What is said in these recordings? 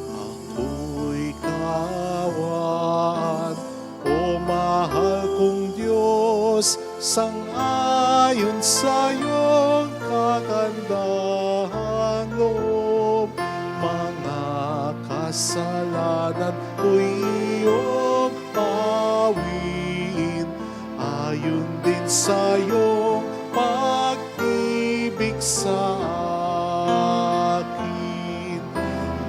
Ako'y kawan, o mahal kong Diyos, sang-ayon sa iyong kagandahang loob. Mga kasalanan ko'y iyong pawiin, ayon din sa iyong pag-ibig sa akin.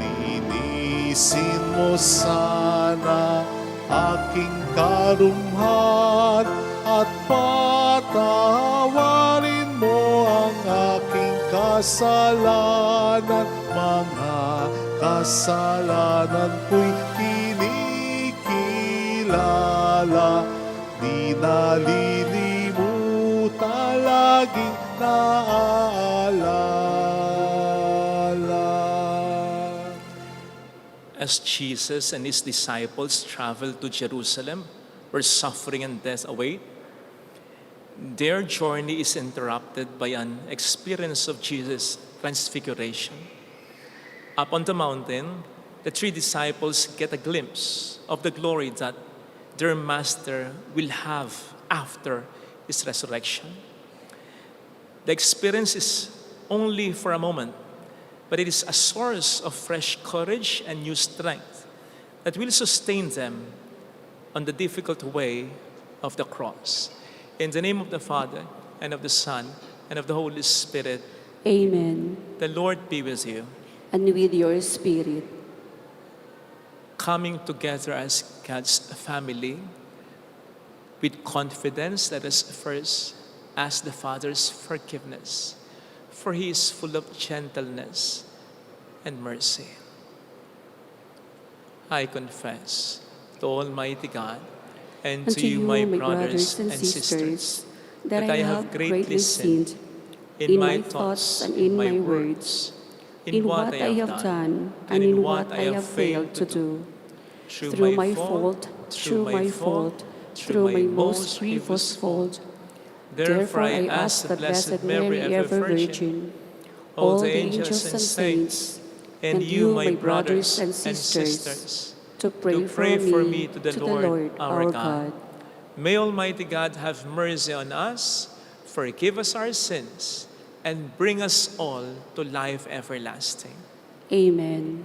Linisin mo sana aking karumhan at patawarin mo ang aking kasalanan. Mga kasalanan ko'y kinikilala, di nalilimutan, laging naaalala. As Jesus and his disciples traveled to Jerusalem, where suffering and death await, their journey is interrupted by an experience of Jesus' transfiguration. Up on the mountain, the three disciples get a glimpse of the glory that their master will have after his resurrection. The experience is only for a moment, but it is a source of fresh courage and new strength that will sustain them on the difficult way of the cross. In the name of the Father, and of the Son, and of the Holy Spirit. Amen. The Lord be with you. And with your spirit. Coming together as God's family, with confidence, let us first ask the Father's forgiveness, for He is full of gentleness and mercy. I confess to Almighty God and to you, my brothers and sisters, that I have greatly sinned in my thoughts and in my words, in what I have done and in what I have failed to do. Through my fault, through my most grievous fault. Therefore I ask the Blessed Mary, ever Virgin, all the angels and saints, and you, my brothers and sisters, to pray for me to the Lord our God. May Almighty God have mercy on us, forgive us our sins, and bring us all to life everlasting. Amen.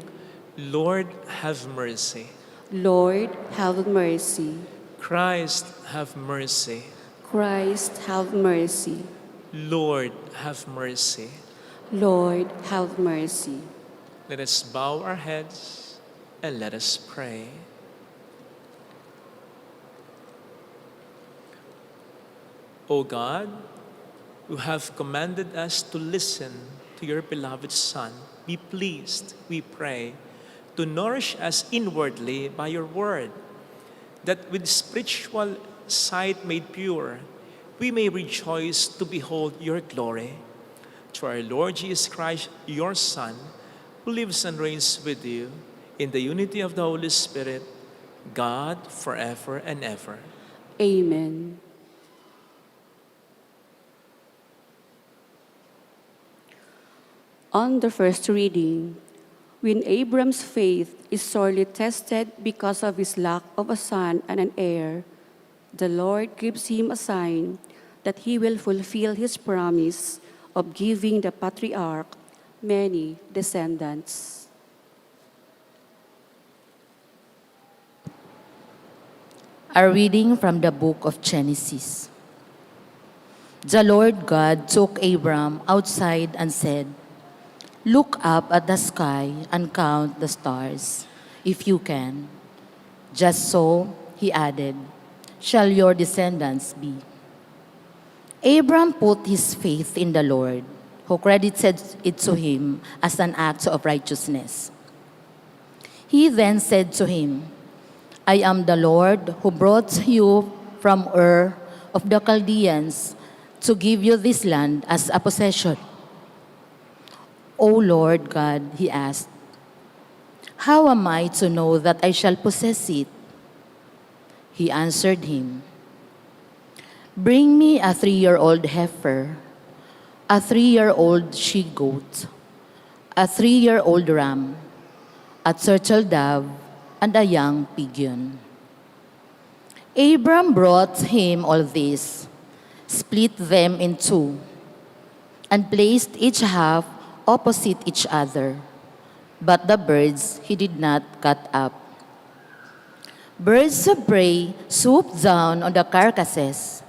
Lord, have mercy. Lord, have mercy. Christ, have mercy. Christ, have mercy. Lord, have mercy. Lord, have mercy. Let us bow our heads and let us pray. O God, who have commanded us to listen to your beloved Son, be pleased, we pray, to nourish us inwardly by your word, that with spiritual sight made pure, we may rejoice to behold your glory. Through our Lord Jesus Christ, your Son, who lives and reigns with you in the unity of the Holy Spirit, God, forever and ever. Amen. On the first reading, when Abram's faith is sorely tested because of his lack of a son and an heir, the Lord gives him a sign that he will fulfill his promise of giving the patriarch many descendants. A reading from the book of Genesis. The Lord God took Abram outside and said, "Look up at the sky and count the stars, if you can." Just so, he added, "Shall your descendants be?" Abram put his faith in the Lord, who credited it to him as an act of righteousness. He then said to him, "I am the Lord who brought you from Ur of the Chaldeans to give you this land as a possession." "O Lord God," he asked, "how am I to know that I shall possess it?" He answered him, "Bring me a 3-year-old heifer, a 3-year-old she-goat, a 3-year-old ram, a turtle dove, and a young pigeon." Abram brought him all this, split them in two, and placed each half opposite each other. But the birds he did not cut up. Birds of prey swooped down on the carcasses,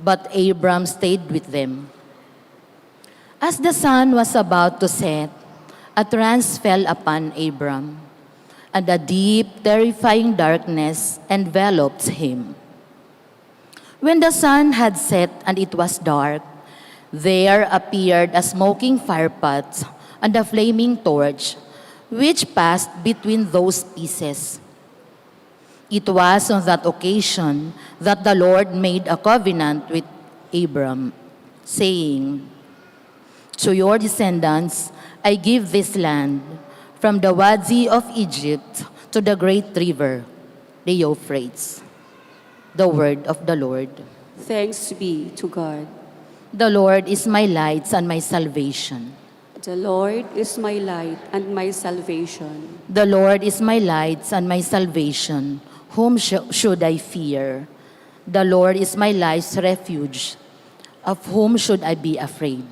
but Abram stayed with them. As the sun was about to set, a trance fell upon Abram, and a deep, terrifying darkness enveloped him. When the sun had set and it was dark, there appeared a smoking firepot and a flaming torch, which passed between those pieces. It was on that occasion that the Lord made a covenant with Abram, saying, "To your descendants I give this land, from the Wadi of Egypt to the great river, the Euphrates." The word of the Lord. Thanks be to God. The Lord is my light and my salvation. The Lord is my light and my salvation. The Lord is my light and my salvation. Whom should I fear? The Lord is my life's refuge. Of whom should I be afraid?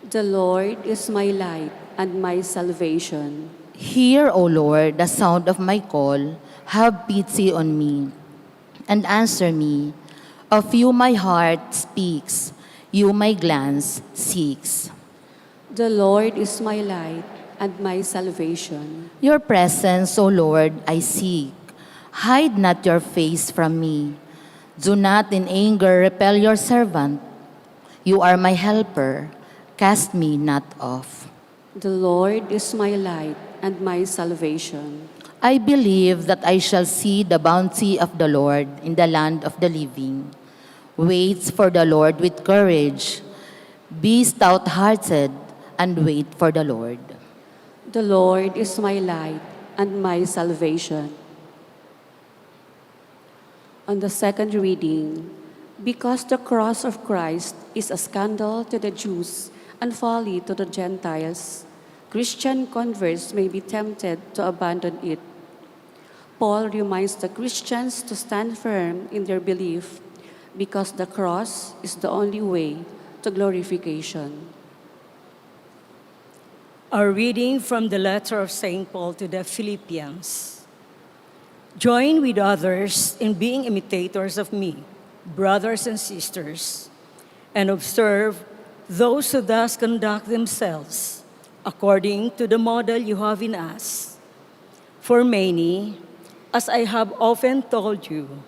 The Lord is my light and my salvation. Hear, O Lord, the sound of my call. Have pity on me and answer me. Of you my heart speaks. You my glance seeks. The Lord is my light and my salvation. Your presence, O Lord, I seek. Hide not your face from me. Do not in anger repel your servant. You are my helper. Cast me not off. The Lord is my light and my salvation. I believe that I shall see the bounty of the Lord in the land of the living. Wait for the Lord with courage. Be stout-hearted and wait for the Lord. The Lord is my light and my salvation. On the second reading, because the cross of Christ is a scandal to the Jews and folly to the Gentiles, Christian converts may be tempted to abandon it. Paul reminds the Christians to stand firm in their belief because the cross is the only way to glorification. A reading from the letter of St. Paul to the Philippians. Join with others in being imitators of me, brothers and sisters, and observe those who thus conduct themselves according to the model you have in us. For many, as I have often told you,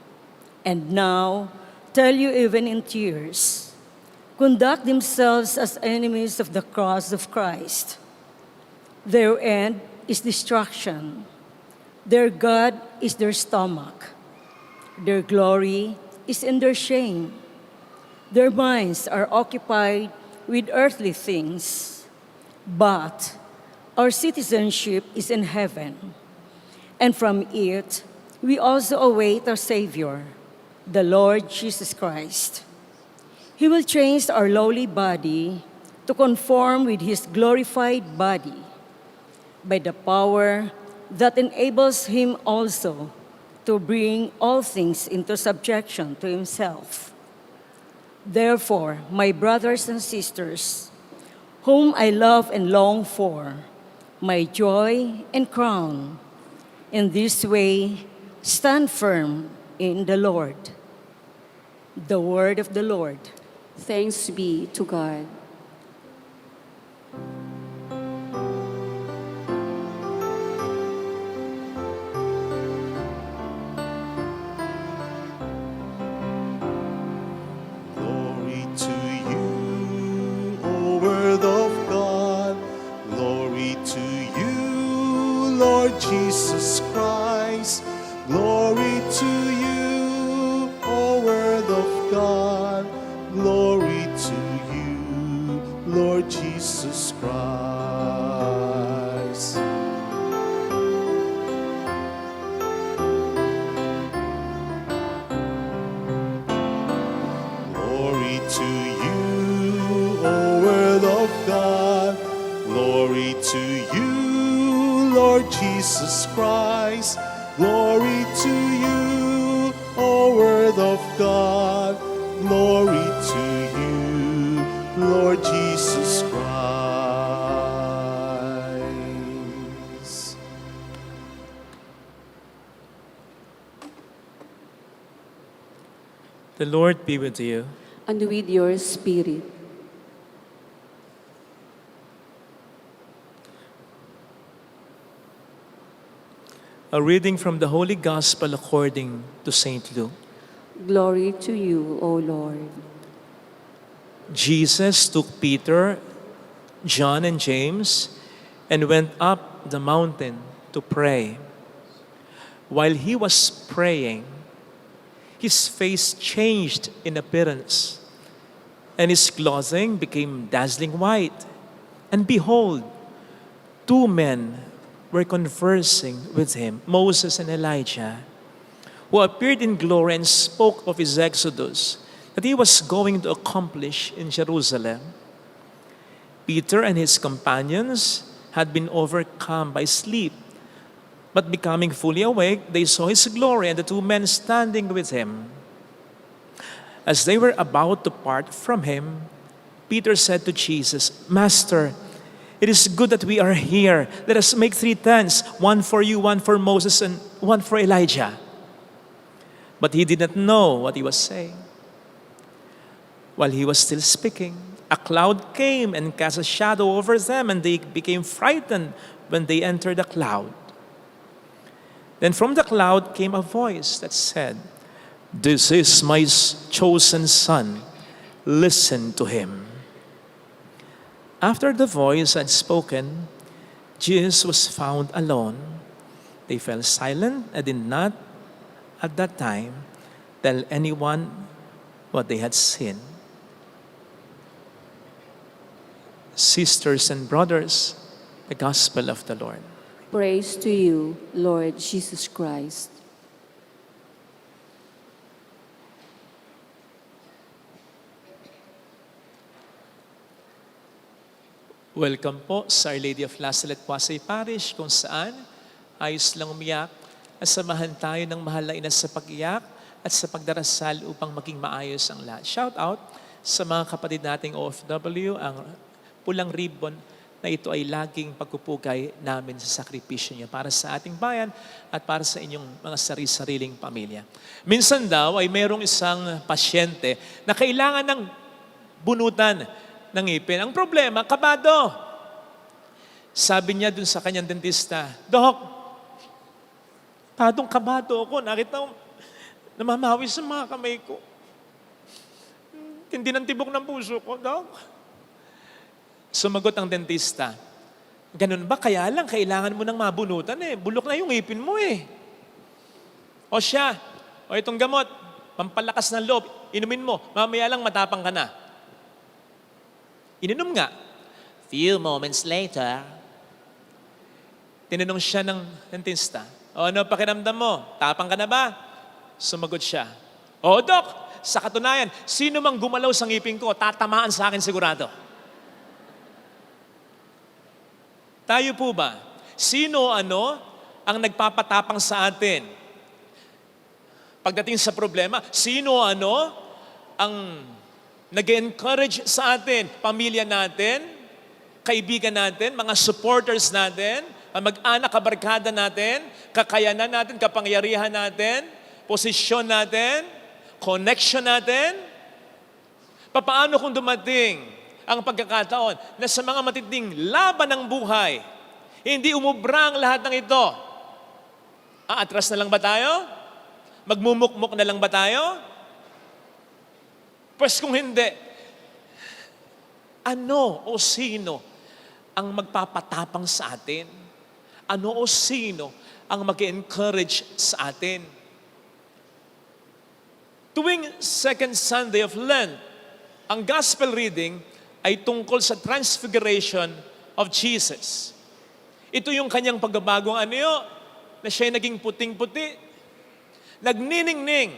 and now tell you even in tears, conduct themselves as enemies of the cross of Christ. Their end is destruction. Their God is their stomach. Their glory is in their shame. Their minds are occupied with earthly things. But our citizenship is in heaven, and from it we also await our Savior, the Lord Jesus Christ. He will change our lowly body to conform with His glorified body by the power that enables Him also to bring all things into subjection to Himself. Therefore, my brothers and sisters, whom I love and long for, my joy and crown, in this way stand firm in the Lord. The word of the Lord. Thanks be to God. Glory to you, O Word of God. Glory to you, Lord Jesus Christ. Glory to you, O Word of God. Glory to you, Lord Jesus Christ. Glory to you, O Word of God. Glory to you, Lord Jesus Christ. Glory to you, O Word of God. Glory to you, Lord Jesus Christ. The Lord be with you. And with your spirit. A reading from the Holy Gospel according to St. Luke. Glory to you, O Lord. Jesus took Peter, John, and James and went up the mountain to pray. While he was praying, his face changed in appearance, and his clothing became dazzling white. And behold, two men were conversing with him, Moses and Elijah, who appeared in glory and spoke of his exodus that he was going to accomplish in Jerusalem. Peter and his companions had been overcome by sleep, but becoming fully awake, they saw his glory and the two men standing with him. As they were about to part from him, Peter said to Jesus, "Master, it is good that we are here. Let us make 3 tents, one for you, one for Moses, and one for Elijah." But he did not know what he was saying. While he was still speaking, a cloud came and cast a shadow over them, and they became frightened when they entered the cloud. Then from the cloud came a voice that said, "This is my chosen son. Listen to him." After the voice had spoken, Jesus was found alone. They fell silent and did not, at that time, tell anyone what they had seen. Sisters and brothers, the Gospel of the Lord. Praise to you, Lord Jesus Christ. Welcome po sa Our Lady of La Salette Pasay Parish, kung saan ayos lang umiyak at samahan tayo ng mahal na ina sa pag-iyak at sa pagdarasal upang maging maayos ang lahat. Shout out sa mga kapatid nating OFW, ang pulang ribbon na ito ay laging pagpupugay namin sa sakripisyo niya para sa ating bayan at para sa inyong mga sariling pamilya. Minsan daw ay mayroong isang pasyente na kailangan ng bunutan ng ngipin. Ang problema, kabado. Sabi niya dun sa kanyang dentista, "Dok, kabado ako. Nakita mo, namamawi sa mga kamay ko. Tindi ng tibok ng puso ko, Dok." Sumagot ang dentista, "Ganun ba? Kaya lang, kailangan mo nang mabunutan eh. Bulok na yung ngipin mo eh. O siya, o itong gamot, pampalakas ng loob, inumin mo, mamaya lang matapang ka na." Ininom nga. Few moments later, tinanong siya ng dentista, "O ano pakiramdam mo? Tapang ka na ba?" Sumagot siya, "O Dok, sa katunayan, sino mang gumalaw sa ngipin ko, tatamaan sa akin sigurado." Tayo po ba? Sino ang nagpapatapang sa atin? Pagdating sa problema, sino ang nag-encourage sa atin? Pamilya natin, kaibigan natin, mga supporters natin, ang mag-anak, kabarkada natin, kakayanan natin, kapangyarihan natin, posisyon natin, connection natin. Papaano kung dumating ang pagkakataon na sa mga matinding laban ng buhay, hindi umubra ang lahat ng ito? Aatras na lang ba tayo? Magmumukmuk na lang ba tayo? Pues kung hindi, ano o sino ang magpapatapang sa atin? Ano o sino ang mag-encourage sa atin? Tuwing second Sunday of Lent, ang gospel reading ay tungkol sa transfiguration of Jesus. Ito yung kanyang pagbabagong anyo, na siya'y naging puting-puti, nagniningning,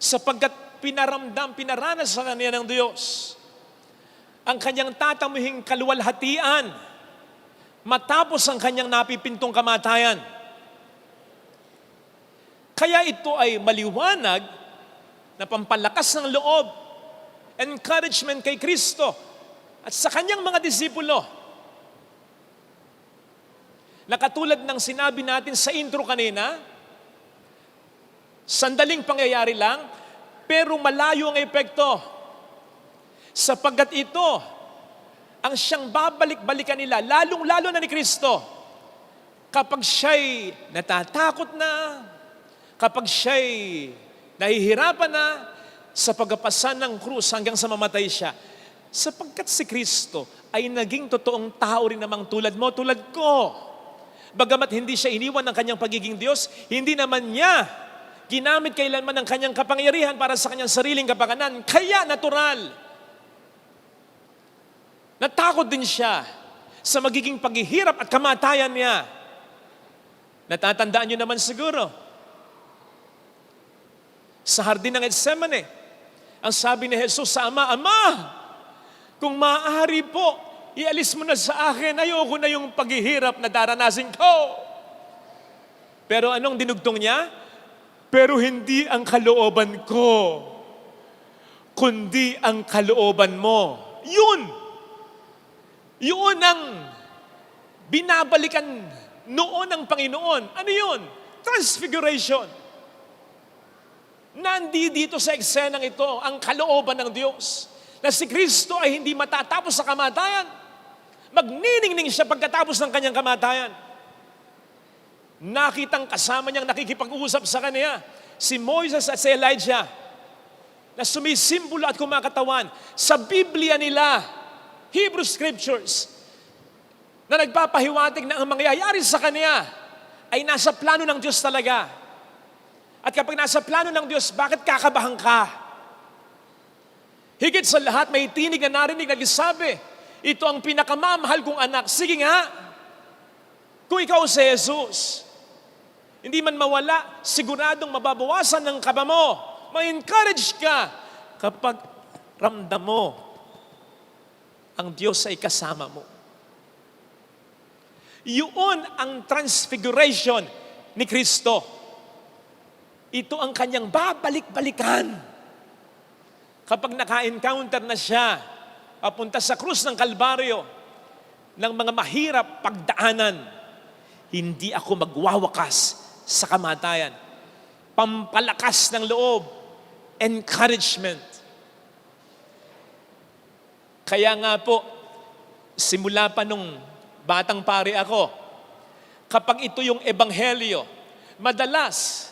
sapagkat pinaranas sa kanya ng Diyos ang kanyang tatamuhing kaluwalhatian matapos ang kanyang napipintong kamatayan. Kaya ito ay maliwanag na pampalakas ng loob, encouragement kay Kristo at sa kanyang mga disipulo. Na katulad ng sinabi natin sa intro kanina, sandaling pangyayari lang, pero malayo ang epekto. Sapagkat ito ang siyang babalik-balikan nila, lalong-lalo na ni Kristo, kapag siya'y natatakot na, kapag siya'y nahihirapan na, sa pagkapasan ng krus hanggang sa mamatay siya. Sapagkat si Kristo ay naging totoong tao rin namang tulad mo, tulad ko. Bagamat hindi siya iniwan ng kanyang pagiging Diyos, hindi naman niya ginamit kailanman ng kanyang kapangyarihan para sa kanyang sariling kapakanan. Kaya natural. Natakot din siya sa magiging paghihirap at kamatayan niya. Natatandaan niyo naman siguro, sa hardin ng Getsemane, ang sabi ni Jesus sa Ama, Ama, kung maaari po, ialis mo na sa akin, ayoko na yung paghihirap na daranasin ko. Pero anong dinugtong niya? Pero hindi ang kalooban ko, kundi ang kalooban mo. Yun ang binabalikan noon ng Panginoon. Ano yun? Transfiguration. Dito sa eksenang ito ang kalooban ng Diyos na si Kristo ay hindi matatapos sa kamatayan. Magniningning siya pagkatapos ng kanyang kamatayan. Nakitang kasama niyang nakikipag-uusap sa kanya si Moises at si Elijah na sumisimbolo at kumakatawan sa Biblia nila, Hebrew Scriptures, na nagpapahiwatig na ang mangyayari sa kanya ay nasa plano ng Diyos talaga. At kapag nasa plano ng Diyos, bakit kakabahan ka? Higit sa lahat, may tinig na narinig na nagsasabi, ito ang pinakamamahal kong anak. Sige nga, kung ikaw si Jesus, hindi man mawala, siguradong mababawasan ng kaba mo. Ma-encourage ka kapag ramdam mo ang Diyos ay kasama mo. Yun ang transfiguration ni Kristo. Ito ang kanyang babalik-balikan. Kapag naka-encounter na siya, papunta sa krus ng Kalbaryo, ng mga mahirap pagdaanan, hindi ako magwawakas sa kamatayan. Pampalakas ng loob, encouragement. Kaya nga po, simula pa nung batang pare ako, kapag ito yung ebanghelyo, madalas,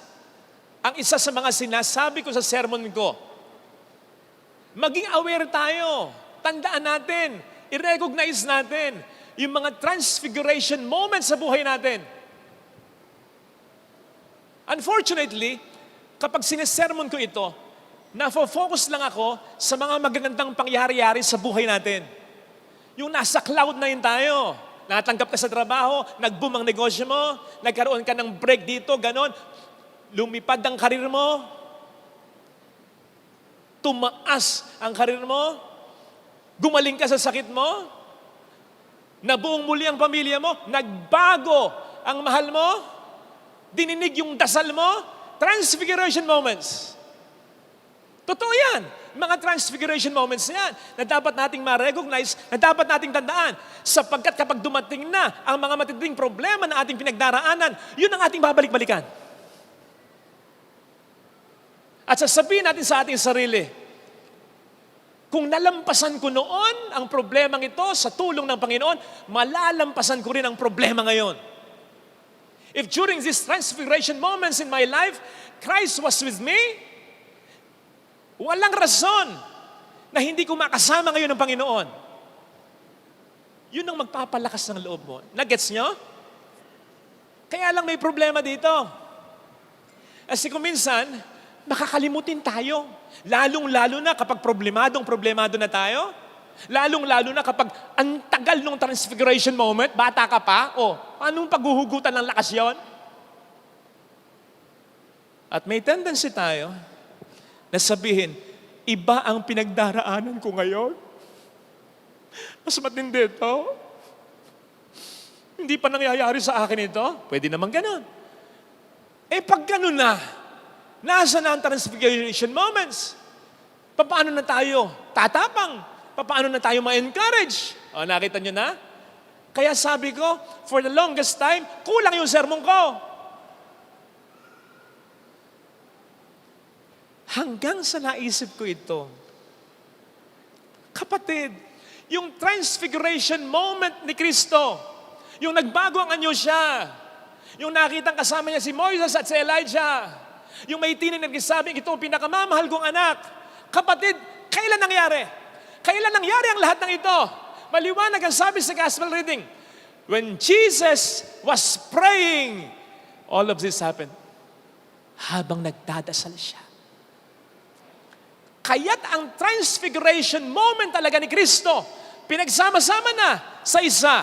ang isa sa mga sinasabi ko sa sermon ko, maging aware tayo, tandaan natin, i-recognize natin yung mga transfiguration moments sa buhay natin. Unfortunately, kapag sinesermon ko ito, nafo-focus lang ako sa mga magagandang pangyari-yari sa buhay natin. Yung nasa cloud na yun tayo. Natanggap ka sa trabaho, nag-boom ang negosyo mo, nagkaroon ka ng break dito, ganon. Lumipad ang karir mo, tumaas ang karir mo, gumaling ka sa sakit mo, nabuong muli ang pamilya mo, nagbago ang mahal mo, dininig yung dasal mo, transfiguration moments. Totoo yan. Mga transfiguration moments yan na dapat nating ma-recognize, na dapat nating tandaan. Sapagkat kapag dumating na ang mga matinding problema na ating pinagdaraanan, yun ang ating babalik-balikan. At sasabihin natin sa ating sarili, kung nalampasan ko noon ang problemang ito sa tulong ng Panginoon, malalampasan ko rin ang problema ngayon. If during these transfiguration moments in my life, Christ was with me, walang rason na hindi ko makasama ngayon ng Panginoon. Yun ang magpapalakas ng loob mo. Nagets nyo? Kaya lang may problema dito. Kasi kung minsan, makakalimutin tayo. Lalong-lalo na kapag problemado na tayo. Lalong-lalo na kapag ang tagal nung transfiguration moment, bata ka pa, anong paghuhugutan ng lakas yon? At may tendency tayo na sabihin, iba ang pinagdaraanan ko ngayon. Mas matindi ito. Hindi pa nangyayari sa akin ito. Pwede naman ganun. Pag ganun na, nasa na ang transfiguration moments? Paano na tayo tatapang? Paano na tayo ma-encourage? Nakita nyo na? Kaya sabi ko, for the longest time, kulang yung sermon ko. Hanggang sa naisip ko ito, kapatid, yung transfiguration moment ni Kristo, yung nagbago ang anyo siya, yung nakitang kasama niya si Moises at si Elijah, yung may tinig nagsasabing, ito ang pinakamamahal kong anak. Kapatid, kailan nangyari? Kailan nangyari ang lahat ng ito? Maliwanag ang sabi sa gospel reading. When Jesus was praying, all of this happened. Habang nagdadasal siya. Kaya't ang transfiguration moment talaga ni Kristo, pinagsama-sama na sa isa,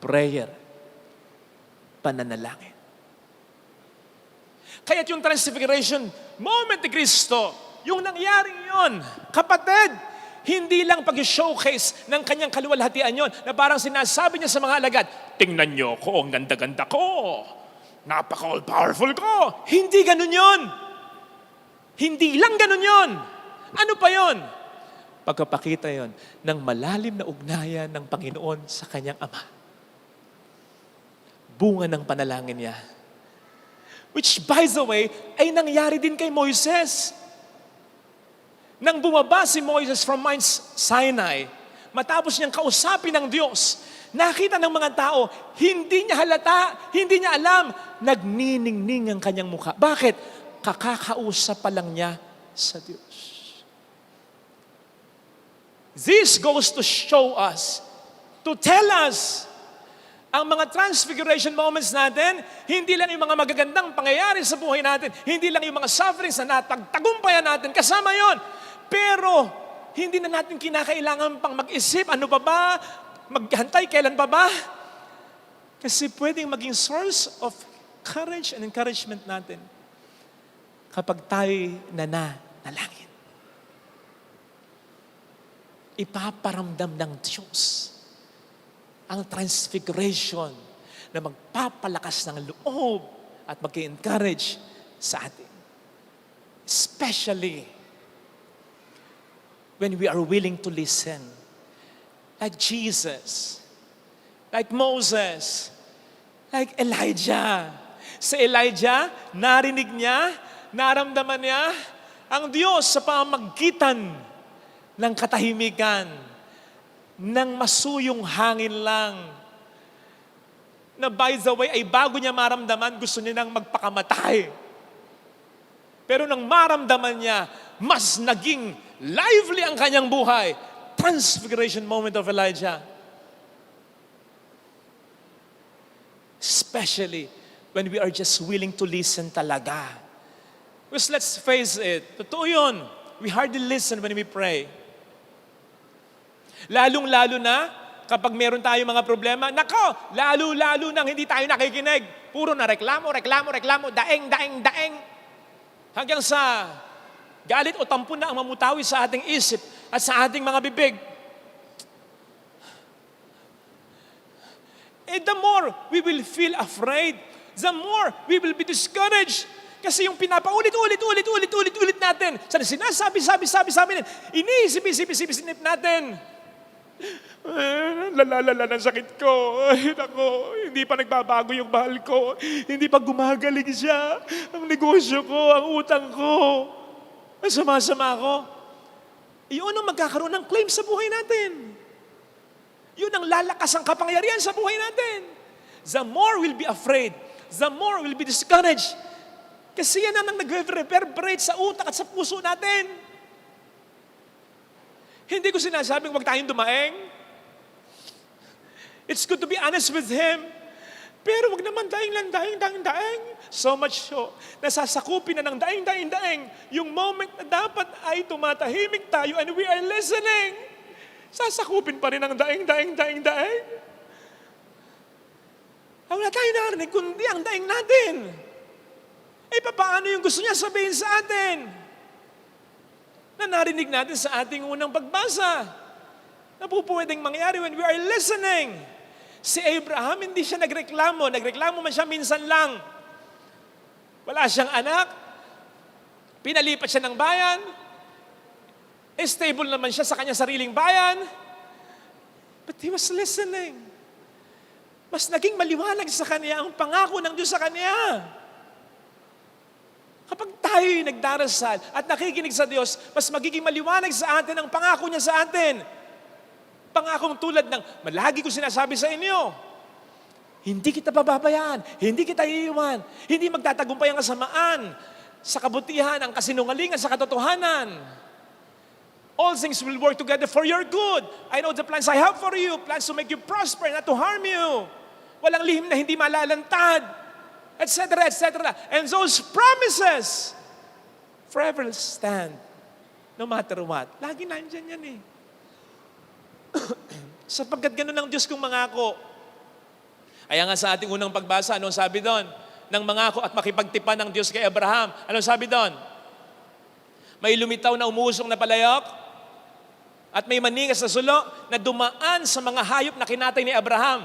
prayer, pananalangin. Kaya't yung transfiguration moment ni Kristo, yung nangyari yon, kapatid, hindi lang pag-showcase ng kanyang kaluwalhatian yon, na parang sinasabi niya sa mga alagad, tingnan niyo ko, ang ganda-ganda ko, napaka-all-powerful ko. Hindi ganun yon. Hindi lang ganun yon. Ano pa yon? Pagkapakita yon ng malalim na ugnayan ng Panginoon sa kanyang Ama. Bunga ng panalangin niya. Which, by the way, ay nangyari din kay Moises. Nang bumaba si Moises from Mount Sinai, matapos niyang kausapin ng Diyos, nakita ng mga tao, hindi niya halata, hindi niya alam, nagniningning ang kanyang mukha. Bakit? Kakakausap pa lang niya sa Diyos. This goes to show us, to tell us, ang mga transfiguration moments natin, hindi lang yung mga magagandang pangyayari sa buhay natin, hindi lang yung mga sufferings na natagtagumpayan natin, kasama yon. Pero, hindi na natin kinakailangan pang mag-isip, ano pa ba? Maghantay, kailan pa ba? Kasi pwedeng maging source of courage and encouragement natin kapag tayo nanalangin. Ipaparamdam ng Diyos ang transfiguration na magpapalakas ng loob at mag-encourage sa atin. Especially when we are willing to listen. Like Jesus, like Moses, like Elijah. Si Elijah, narinig niya, naramdaman niya ang Diyos sa pamamagitan ng katahimikan, ng masuyong hangin lang. Na by the way, ay bago niya maramdaman, gusto niya nang magpakamatay. Pero nang maramdaman niya, mas naging lively ang kanyang buhay. Transfiguration moment of Elijah. Especially when we are just willing to listen talaga. Because let's face it, totoo yun. We hardly listen when we pray. Lalong-lalo na kapag meron tayo mga problema, nako, lalo-lalo nang hindi tayo nakikinig. Puro na reklamo, daeng. Hanggang sa galit o tampo na ang mamutawi sa ating isip at sa ating mga bibig. The more we will feel afraid, the more we will be discouraged. Kasi yung pinapaulit natin, sinasabi natin, iniisip natin. Lala ng sakit ko. Ay, nako, hindi pa nagbabago yung mahal ko. Hindi pa gumagaling siya. Ang negosyo ko, ang utang ko. Ay, sama-sama ako. Yun ang magkakaroon ng claim sa buhay natin. Yun ang lalakas ang kapangyarihan sa buhay natin. The more we'll be afraid, the more we'll be discouraged. Kasi yan ang nag-reverberate sa utak at sa puso natin. Hindi ko sinasabing huwag tayong dumaeng. It's good to be honest with Him. Pero wag naman daing. So much so, nasasakupin na ng daing. Yung moment na dapat ay tumatahimik tayo and we are listening. Sasakupin pa rin ng daing. Wala tayo narinig, kundi ang daing natin. Paano yung gusto niya sabihin sa atin? Na narinig natin sa ating unang pagbasa. Na po pwedeng mangyari when we are listening. Si Abraham, hindi siya nagreklamo. Nagreklamo man siya minsan lang. Wala siyang anak. Pinalipat siya ng bayan. Stable naman siya sa kanyang sariling bayan. But he was listening. Mas naging maliwanag sa kanya ang pangako ng Diyos sa kanya. Kapag tayo'y nagdarasal at nakikinig sa Diyos, mas magiging maliwanag sa atin ang pangako niya sa atin. Pangakong tulad ng, malagi ko sinasabi sa inyo, hindi kita pababayaan, hindi kita iiwan, hindi magtatagumpay ang kasamaan, sa kabutihan, ang kasinungalingan, sa katotohanan. All things will work together for your good. I know the plans I have for you, plans to make you prosper, not to harm you. Walang lihim na hindi malalantad, etc. And those promises forever will stand, no matter what. Lagi nandyan yan eh. Sapagkat ganun ang Diyos kong mangako. Kaya nga sa ating unang pagbasa, anong sabi doon? Nang mangako at makipagtipan ng Diyos kay Abraham. Anong sabi doon? May lumitaw na umuusong na palayok at may maningas na sulo na dumaan sa mga hayop na kinatay ni Abraham.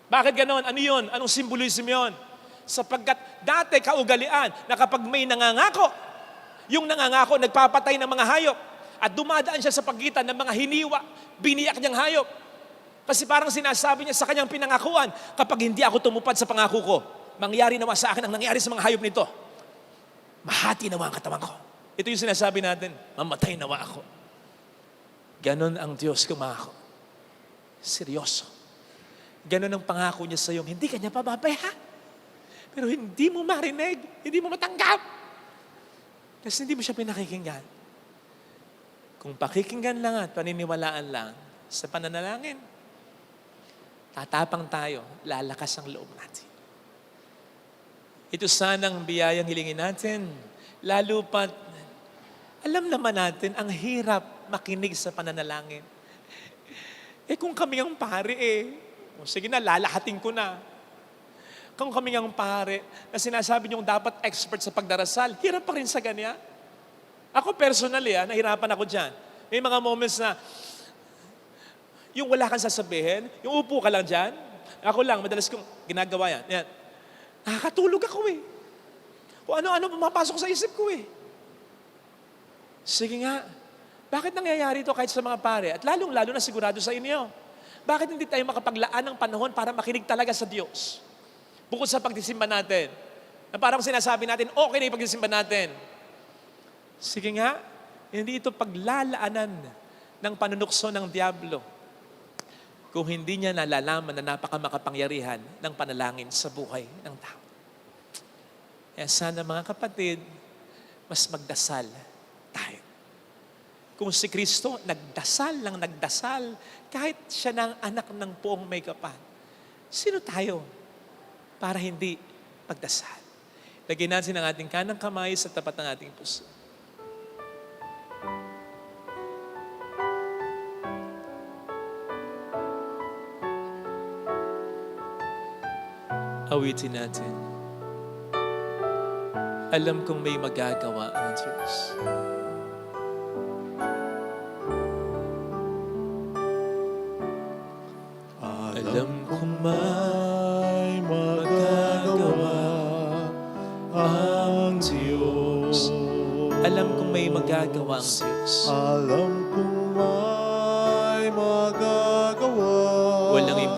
Bakit ganon? Ano yun? Anong symbolism yun? Sapagkat dati kaugalian na kapag may nangangako, yung nangangako nagpapatay ng mga hayop at dumadaan siya sa pagitan ng mga hiniwa, biniyak niyang hayop. Kasi parang sinasabi niya sa kanyang pinangakuan, kapag hindi ako tumupad sa pangako ko, mangyari naman sa akin ang nangyari sa mga hayop nito. Mahati naman ang katawan ko. Ito yung sinasabi natin, mamatay nawa ako. Ganon ang Diyos kumako. Seryoso. Ganon ang pangako niya sa iyo, hindi ka niya pababayaan. Pero hindi mo marinig, hindi mo matanggap. Kasi hindi mo siya pinakikinggan. Kung pakikinggan lang at paniniwalaan lang sa pananalangin, tatapang tayo, lalakas ang loob natin. Ito sanang biyayang hilingin natin, lalo pat alam naman natin ang hirap makinig sa pananalangin. Kung kami ang pare sige na, lalahatin ko na. Kung kami ang pare na sinasabi niyong dapat expert sa pagdarasal, hirap pa rin sa ganyan. Ako personally, nahirapan ako dyan. May mga moments na, yung wala kang sasabihin, yung upo ka lang dyan, ako lang, madalas kong ginagawa yan. Yan. Nakakatulog ako Kung ano-ano pumapasok sa isip ko Sige nga, bakit nangyayari ito kahit sa mga pare? At lalong-lalo na sigurado sa inyo. Bakit hindi tayo makapaglaan ng panahon para makinig talaga sa Diyos? Bukod sa pagdisimba natin, na parang sinasabi natin, okay na yung pagdisimba natin. Sige nga, hindi ito paglalaanan ng panunukso ng Diablo kung hindi niya nalalaman na napakamakapangyarihan ng panalangin sa buhay ng tao. Kaya sana mga kapatid, mas magdasal tayo. Kung si Kristo nagdasal kahit siya na ang anak ng poong may kapal, sino tayo para hindi magdasal? Lagyan natin ang ating kanang kamay sa tapat ng ating puso. Awitin natin. Alam kong may magagawa ang Diyos. Alam kong may magagawa ang Diyos. Alam kong may magagawa ang Diyos. Alam kong may magagawa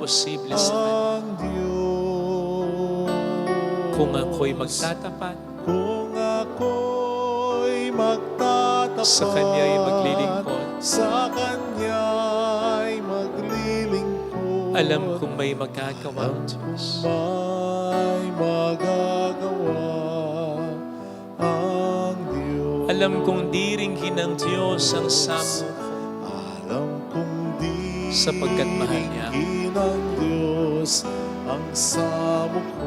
imposible sa Kanya. ang Diyos. Kung ako'y magtatapat, Kung ako'y magtatapat, sa Kanya'y maglilingkod. sa Kanya'y maglilingkod, Alam kong may magagawa ang Diyos. may magagawa ang Diyos. Alam kong diringgin ng Diyos ang samo ko. Alam kong di Sapagkat mahal niya ako. ng Diyos ang samo ko.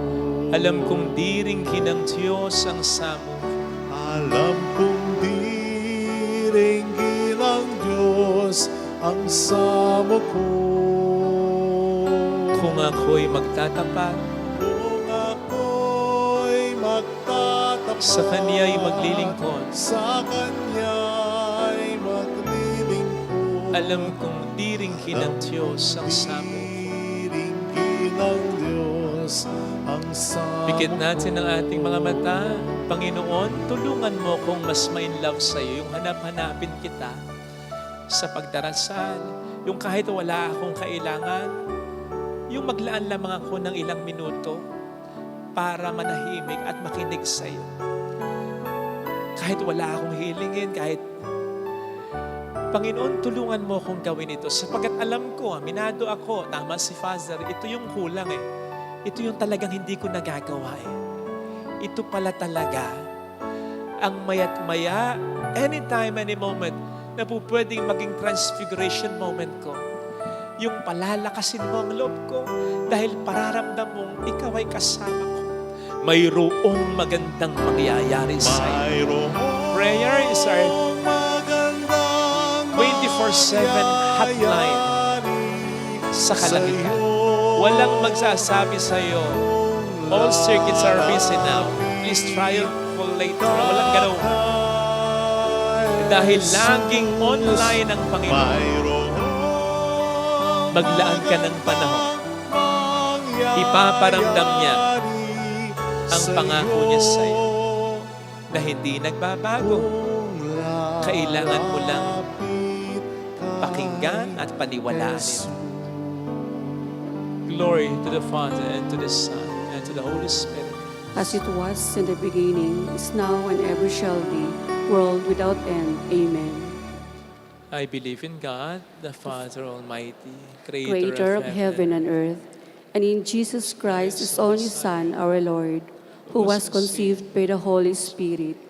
Alam kong diringgin ng Diyos ang samo ko. Alam kong diringgin ng Diyos ang samo ko. Kung ako'y magtatapat, Kung ako'y magtatapat, sa Kanya'y maglilingkod. sa Kanya'y maglilingkod, Alam kong diringgin ng Diyos ang samo ko. diringgin ng Diyos ang samo Pikit natin ko. ang ating mga mata. Panginoon, tulungan mo kong mas ma-inlove sa iyo. Yung hanap-hanapin kita sa pagdarasal. Yung kahit wala akong kailangan, yung maglaan lamang ako ng ilang minuto para manahimik at makinig sa iyo. Kahit wala akong hilingin, kahit Panginoon, tulungan mo akong gawin ito sapagkat alam ko, aminado ako, tama si Father, ito yung kulang eh. Ito yung talagang hindi ko nagagawa eh. Ito pala talaga ang mayat maya, anytime, any moment, na po pwedeng maging transfiguration moment ko. Yung palalakasin mo ang loob ko dahil pararamdam mong ikaw ay kasama ko. Mayroong magandang mangyayari sa iyo. Mayroong Prayer is our magandang 24/7 hotline sa kalangitan. Walang magsasabi sa iyo, all circuits are busy now. Please try it for later. Walang gano'n. Dahil laging online ang Panginoon. Maglaan ka ng panahon. Ipaparamdam niya ang pangako niya sa iyo na hindi nagbabago. Kailangan mo lang pakinggan at paniwalaan ito. Glory to the Father and to the Son and to the Holy Spirit. As it was in the beginning, is now, and ever shall be, world without end. Amen. I believe in God, the Father Almighty, Creator of heaven and earth, and in Jesus Christ, His only Son, our Lord, who was conceived by the Holy Spirit,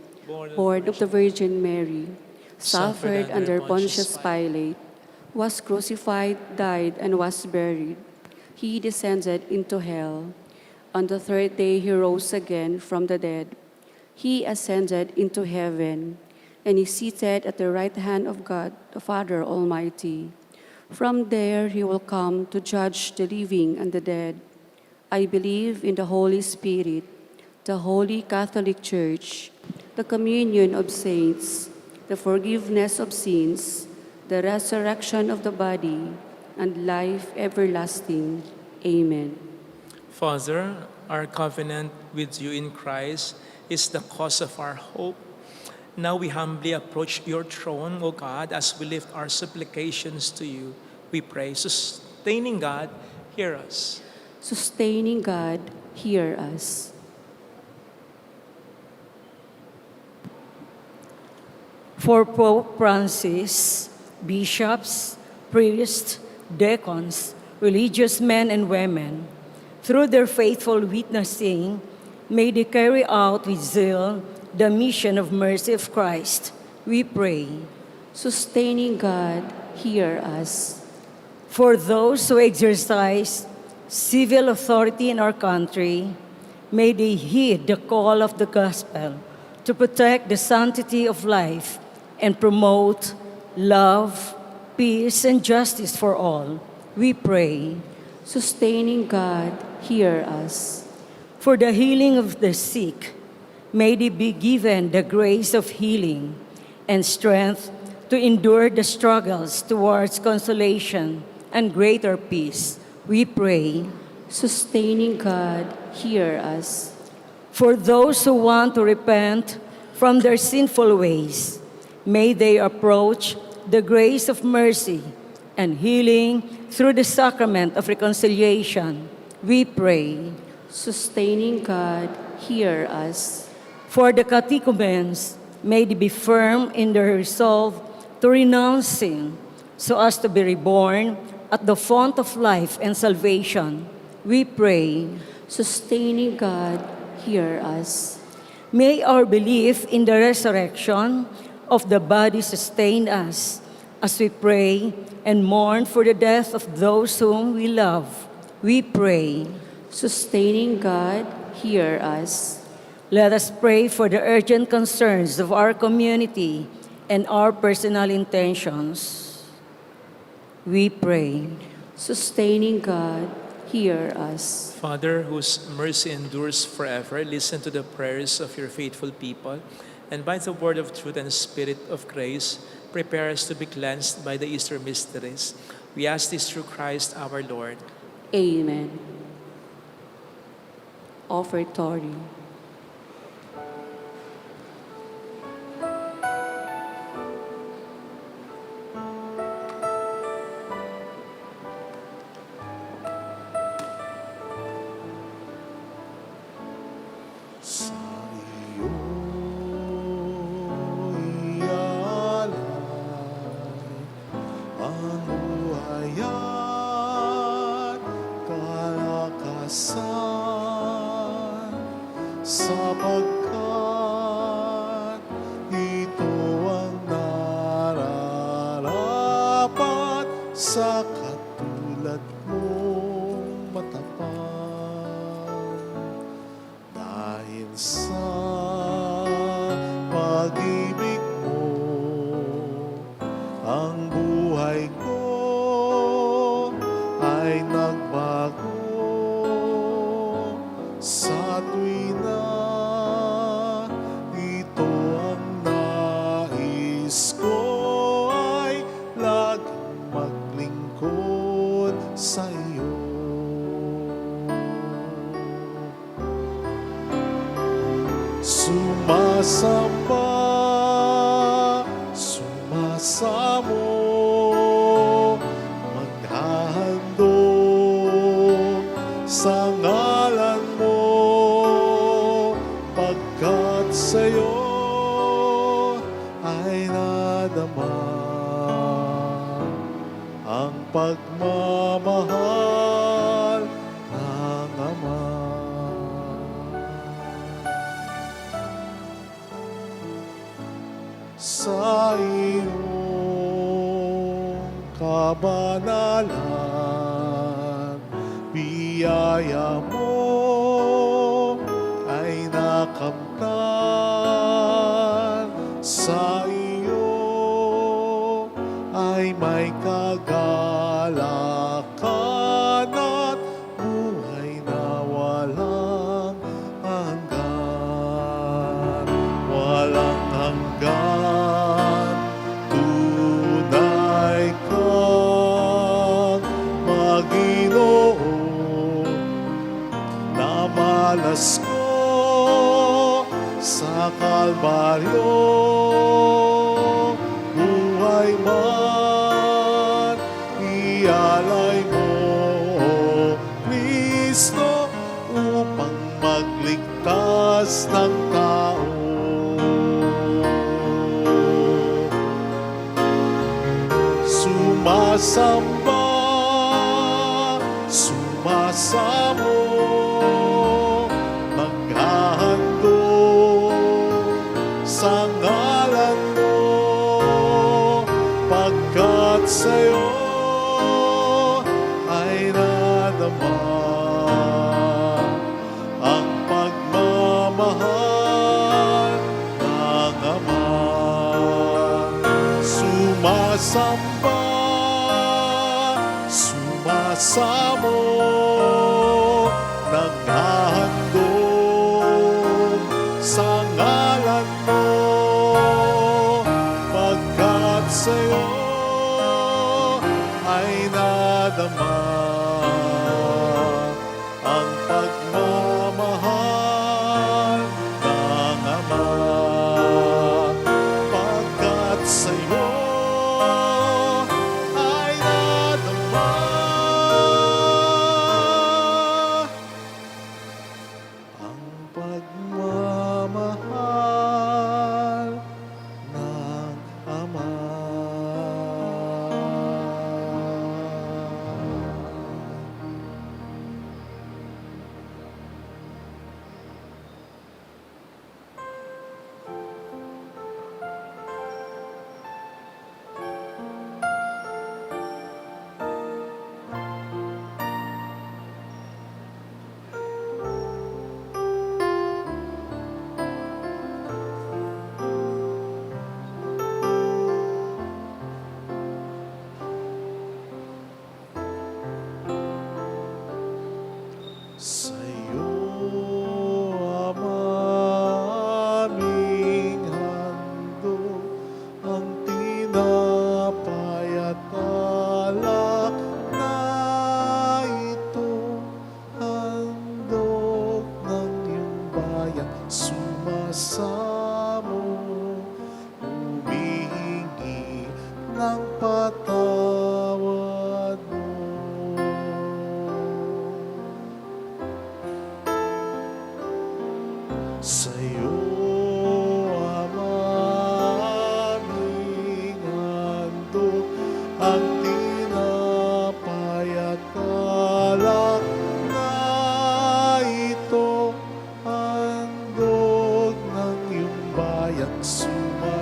born of the Virgin Mary, suffered under Pontius Pilate, was crucified, died, and was buried. He descended into hell. On the third day he rose again from the dead. He ascended into heaven, and is seated at the right hand of God, the Father Almighty. From there he will come to judge the living and the dead. I believe in the Holy Spirit, the Holy Catholic Church, the communion of saints, the forgiveness of sins, the resurrection of the body, and life everlasting. Amen. Father, our covenant with you in Christ is the cause of our hope. Now we humbly approach your throne, O God, as we lift our supplications to you. We pray, sustaining God, hear us. Sustaining God, hear us. For Pope Francis, bishops, priests, deacons, religious men and women, through their faithful witnessing, may they carry out with zeal the mission of mercy of Christ. We pray. Sustaining God, hear us. For those who exercise civil authority in our country, may they heed the call of the gospel to protect the sanctity of life and promote love, peace, and justice for all. We pray. Sustaining God, hear us. For the healing of the sick, may they be given the grace of healing and strength to endure the struggles towards consolation and greater peace. We pray. Sustaining God, hear us. For those who want to repent from their sinful ways, may they approach the grace of mercy and healing through the sacrament of reconciliation, we pray. Sustaining God, hear us. For the catechumens, may they be firm in their resolve to renounce sin, so as to be reborn at the font of life and salvation, we pray. Sustaining God, hear us. May our belief in the resurrection of the body sustain us as we pray and mourn for the death of those whom we love. We pray. Sustaining God, hear us. Let us pray for the urgent concerns of our community and our personal intentions. We pray. Sustaining God, hear us. Father, whose mercy endures forever, listen to the prayers of your faithful people, and by the word of truth and spirit of grace, prepare us to be cleansed by the Easter mysteries. We ask this through Christ our Lord. Amen. Offertory. Sa iyo ialay ang buhay at kalakasan, sapagkat ito ang nararapat sa katulad mong matapang. Dahil sa pag-ibig mo, ang buhay ko ay nagbago. Sa tuwina ito ang nais ko, ay laging maglingkod sa iyo. Sumasamba, sumasamo, maghahandog sa ngalan mo, pagkat sa'yo ay nadama ang pagmamahal ng Ama. Sa iyong kabanalan, biyaya mo ay nakamtan. Sa iyo ay may kagalakan at buhay na walang hanggan. Walang hanggan, tunay kang Panginoon, na malas ko sa Kalbaryo. Buhay man, ialay mo, Kristo, upang magligtas ng tao. Sumasamba, sumasamo, maghahandog sa ngalan mo, pagkat sa'yo ay nadama ang pagmamahal ng Ama. Sumasamba, sumasamo, naghahandog sa ngalan mo, pagkat sa'yo ay nadama ang pagmamahal ng Ama. Pagkat sa'yo ay nadama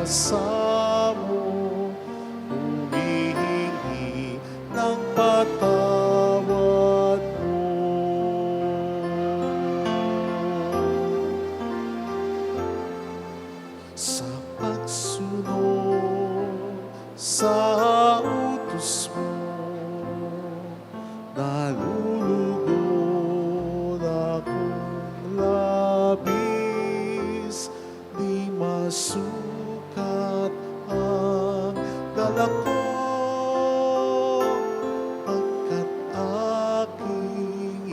sumasamo, humihingi ng patawad mo. Sa pagsunod sa utos mo, nalulugod akong labis, di masukat ang dala ko, pagkat aking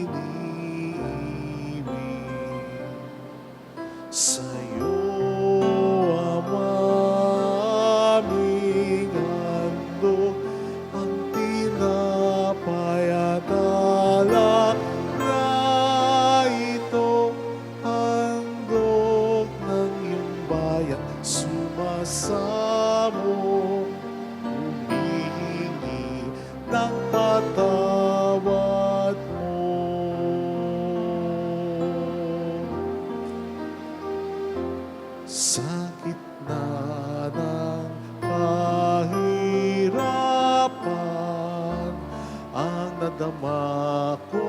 iniibig. Sa'yo aming handog ang tinapay at alak na ito, handog ng iyong bayan, sumasamo, humihingi ng patawad mo. Sa gitna ng kahirapan, ang nadama ko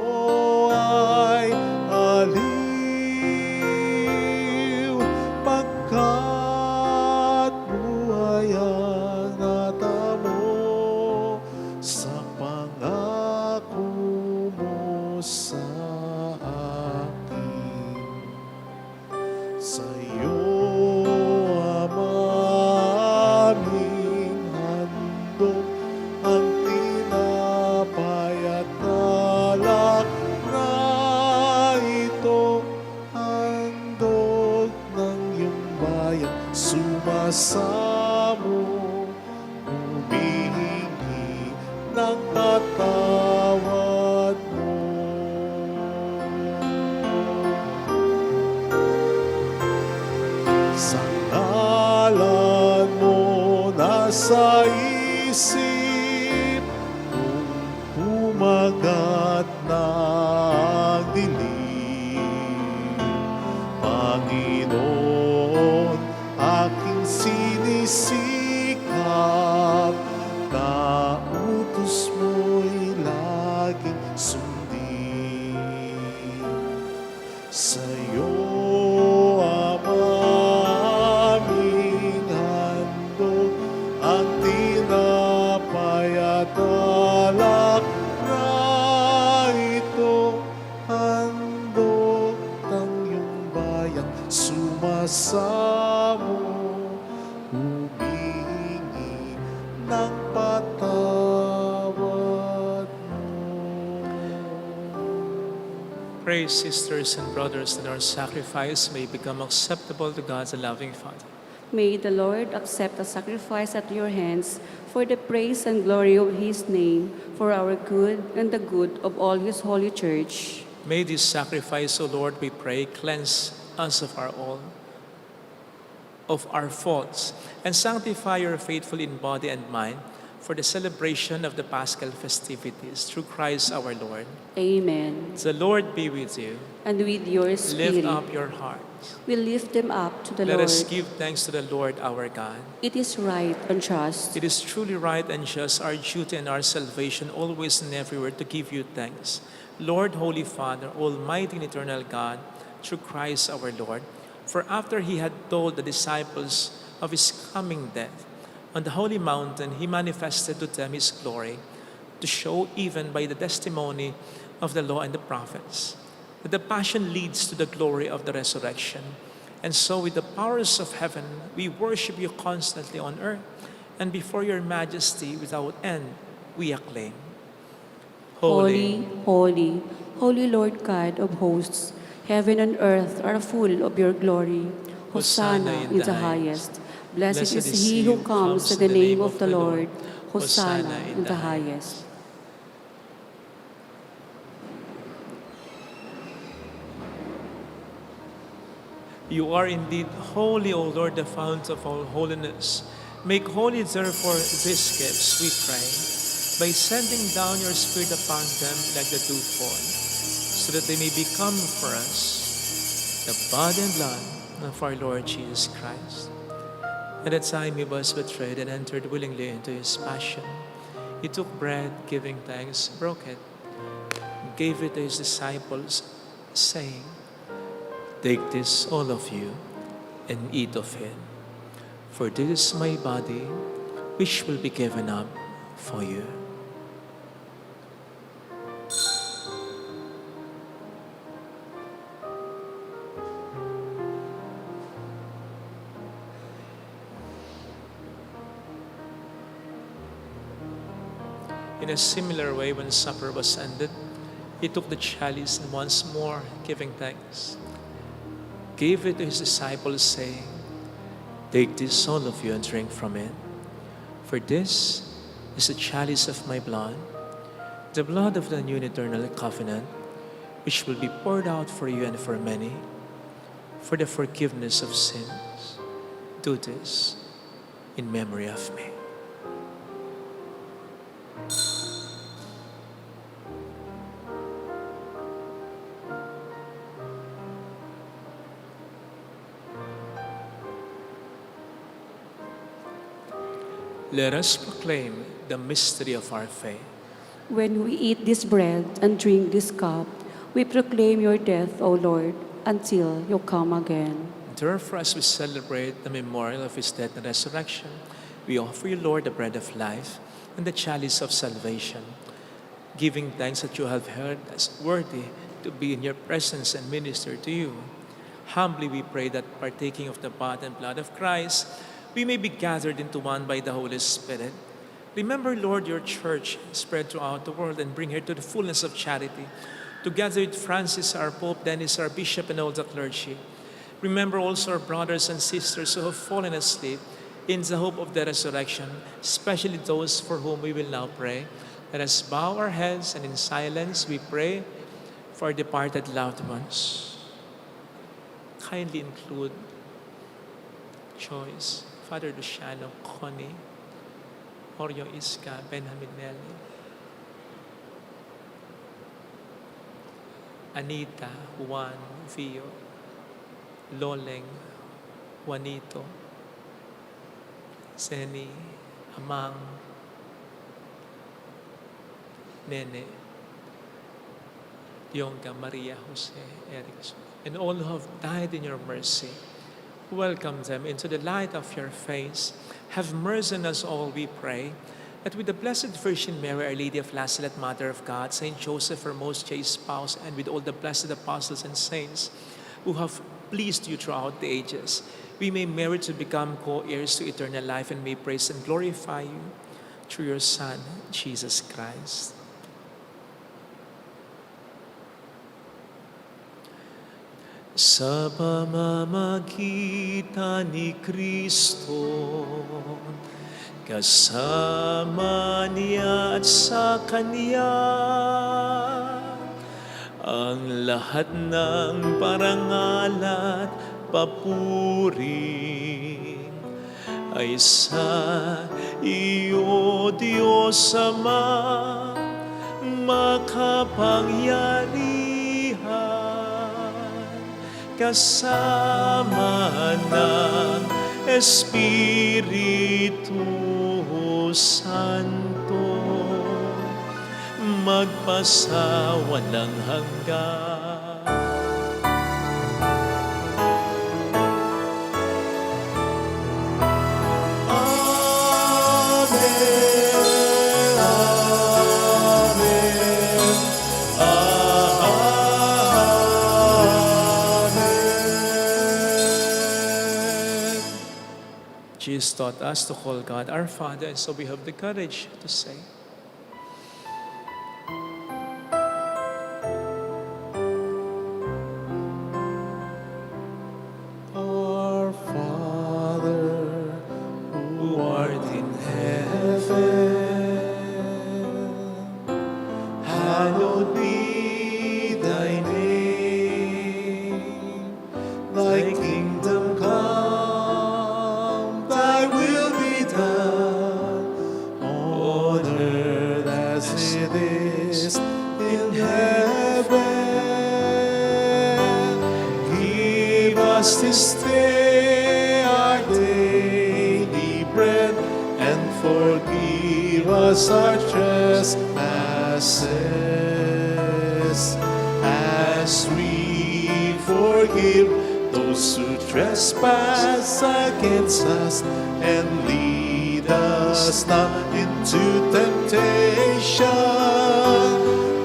ay aliw, pagkat buhay ang natamo sa pangako mo sa akin. Sa'yo aming handog ang tinapay at alak na ito, handog ng iyong bayan, sumasamo, humihingi ng patawad mo. Sa ngalan mo nasa isip, kung umagat na ang dilim, Panginoon, aking sinisikap, na utos mo'y laging sundin. Sa'yo aming handog ang tinapay at alak na ito, handog ng iyong bayan, sumasamo, humihingi ng patawad mo. Pray, sisters and brothers, that our sacrifice may become acceptable to God, the loving Father. May the Lord accept the sacrifice at your hands for the praise and glory of his name, for our good and the good of all his holy church. May this sacrifice, O Lord, we pray, cleanse us of our faults, and sanctify your faithful in body and mind for the celebration of the Paschal festivities through Christ our Lord. Amen. The Lord be with you. And with your spirit, Lift up your hearts. we lift them up to the Let Lord. us give thanks to the Lord our God. It is right and just, It is truly right and just, our duty and our salvation, always and everywhere, to give you thanks. Lord, Holy Father, Almighty and eternal God, through Christ our Lord, for after he had told the disciples of his coming death, on the holy mountain he manifested to them his glory, to show even by the testimony of the law and the prophets that the passion leads to the glory of the resurrection. And so with the powers of heaven, we worship you constantly on earth, and before your majesty without end, we acclaim. Holy, holy, holy Lord God of hosts, heaven and earth are full of your glory. Hosanna in the highest. Blessed is he who comes in the name of the Lord. Hosanna in the highest. You are indeed holy, O Lord, the fount of all holiness. Make holy, therefore, these gifts, we pray, by sending down your Spirit upon them like the dewfall, so that they may become for us the body and blood of our Lord Jesus Christ. At the time he was betrayed and entered willingly into his passion, he took bread, giving thanks, broke it, gave it to his disciples, saying, "Take this, all of you, and eat of it. For this is my body, which will be given up for you." In a similar way, when supper was ended, he took the chalice and once more, giving thanks, gave it to his disciples, saying, "Take this, all of you, and drink from it. For this is the chalice of my blood, the blood of the new and eternal covenant, which will be poured out for you and for many, for the forgiveness of sins. Do this in memory of me." Let us proclaim the mystery of our faith. When we eat this bread and drink this cup, we proclaim your death, O Lord, until you come again. Therefore, as we celebrate the memorial of his death and resurrection, we offer you, Lord, the bread of life and the chalice of salvation, giving thanks that you have heard us worthy to be in your presence and minister to you. Humbly we pray that, partaking of the body and blood of Christ, we may be gathered into one by the Holy Spirit. Remember, Lord, your church spread throughout the world and bring her to the fullness of charity. Together with Francis, our Pope, Dennis, our Bishop, and all the clergy. Remember also our brothers and sisters who have fallen asleep in the hope of the resurrection, especially those for whom we will now pray. Let us bow our heads and in silence we pray for our departed loved ones. Kindly include Joyce, Father Luciano, Connie, Oreo Iska, Benjamin Nelly, Anita, Juan, Vio, Loleng, Juanito, Seni, Amang, Nene, Yonga, Maria, Jose, Erickson, and all who have died in your mercy. Welcome them into the light of your face. Have mercy on us all, we pray, that with the Blessed Virgin Mary, Our Lady of Lazaret, Mother of God, Saint Joseph, her most chaste spouse, and with all the blessed apostles and saints who have pleased you throughout the ages, we may merit to become co-heirs to eternal life and may praise and glorify you through your Son, Jesus Christ. Sa pamamagitan ni Kristo, kasama niya at sa Kanya, ang lahat ng parangal at papuri ay sa iyo, Diyos Ama, makapangyarihan, kasama ng Espiritu Santo, magpasawalang hanggan. Jesus taught us to call God our Father, and so we have the courage to say, Our Father, who art in heaven, hallowed be thy name. Thy kingdom come, thy will be done, on earth as it is in heaven. Give us this day us our trespasses, as we forgive those who trespass against us, and lead us not into temptation,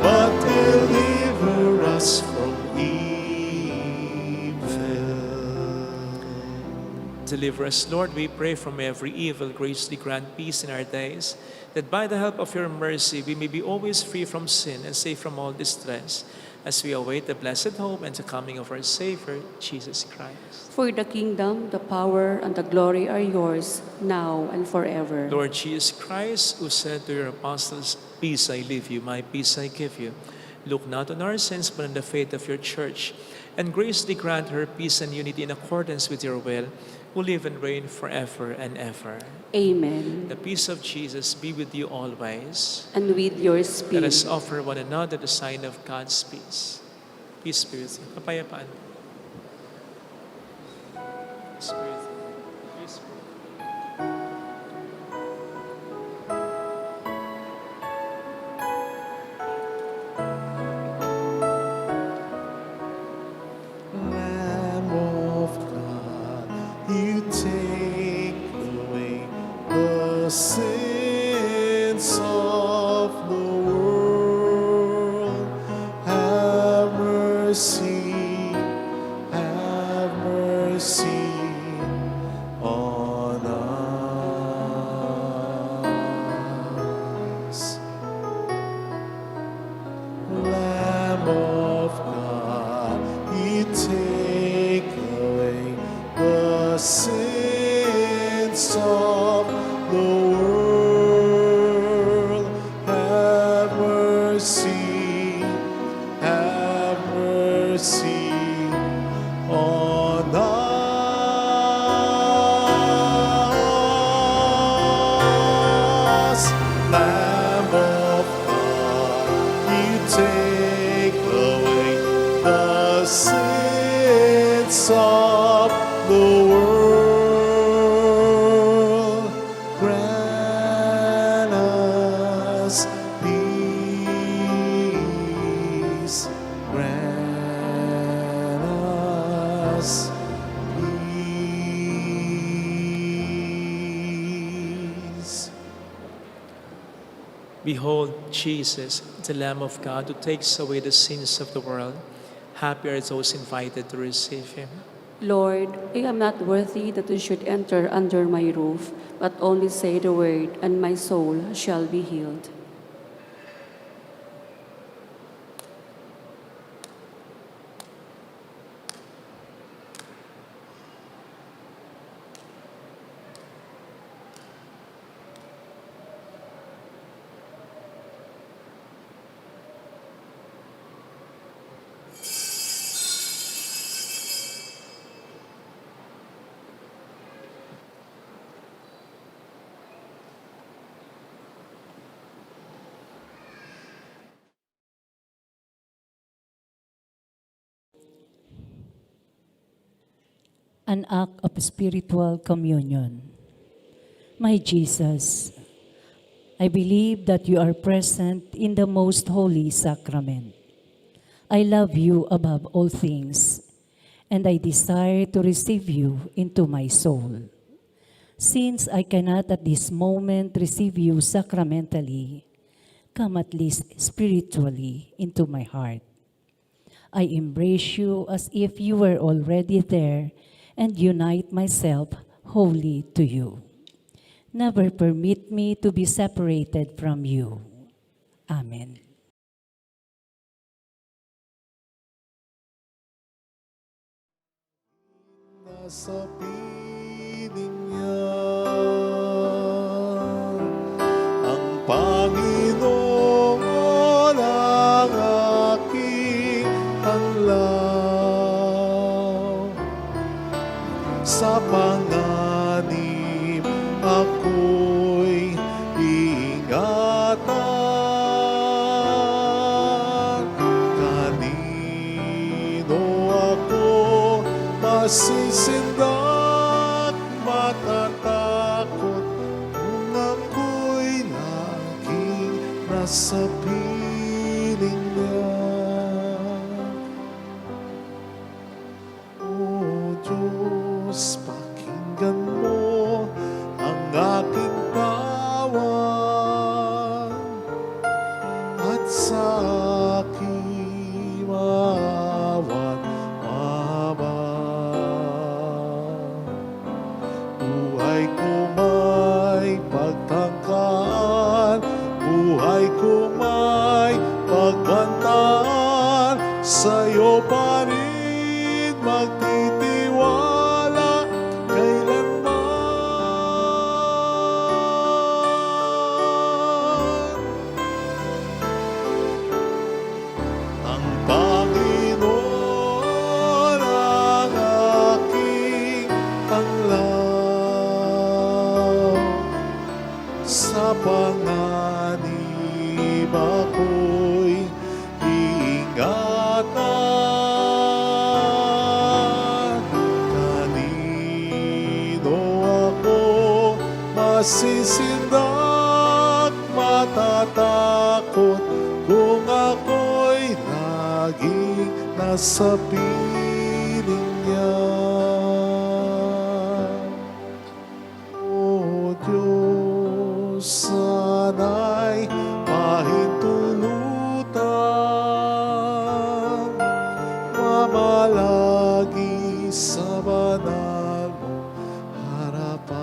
but deliver us from evil. Deliver us, Lord, we pray, from every evil. Graciously grant peace in our days, that by the help of your mercy we may be always free from sin and safe from all distress, as we await the blessed hope and the coming of our Savior, Jesus Christ. For the kingdom, the power, and the glory are yours, now and forever. Lord Jesus Christ, who said to your apostles, "Peace I leave you, my peace I give you," look not on our sins, but on the faith of your church, and graciously grant her peace and unity in accordance with your will, who live and reign forever and ever. Amen. The peace of Jesus be with you always. And with your Let us spirit. offer one another the sign of God's peace. Peace be with you. Kapayapaan. Peace be with you. Peace be with you. Lamb of God, you take away the sins of the world. Have mercy, have mercy on us. Lamb of God, you take away the sins of the world. Have mercy, have mercy on us. Lamb of God, you take away the sins of the world. Grant us peace. Grant us peace. Behold Jesus, the Lamb of God, who takes away the sins of the world. Happy are those invited to receive him. Lord, I am not worthy that you should enter under my roof, but only say the word, and my soul shall be healed. An act of spiritual communion. My Jesus, I believe that you are present in the most holy sacrament. I love you above all things, and I desire to receive you into my soul. Since I cannot at this moment receive you sacramentally, come at least spiritually into my heart. I embrace you as if you were already there and unite myself wholly to you. Never permit me to be separated from you. Amen. Nasa piling niya ang Panginoon ang aking hanlaw. Sa panganib ako'y iingatan. Kanino ako masisindak, matatakot kung ako'y lagi sa piling niya. O Diyos, pakinggan mo ang aking pawang at sa aking maawan buhay ko may pagtangkaan, buhay ko may pagbantaan, sa'yo pa rin magtitiwala kailanman. Ang Panginoon ang aking tanglaw, sa panganib ako'y iingatan. Kanino ako masisindak, matatakot kung ako'y laging nasa piling niya. O Diyos, sana'y pahintulutan, mamalagi sa banal mong harapan.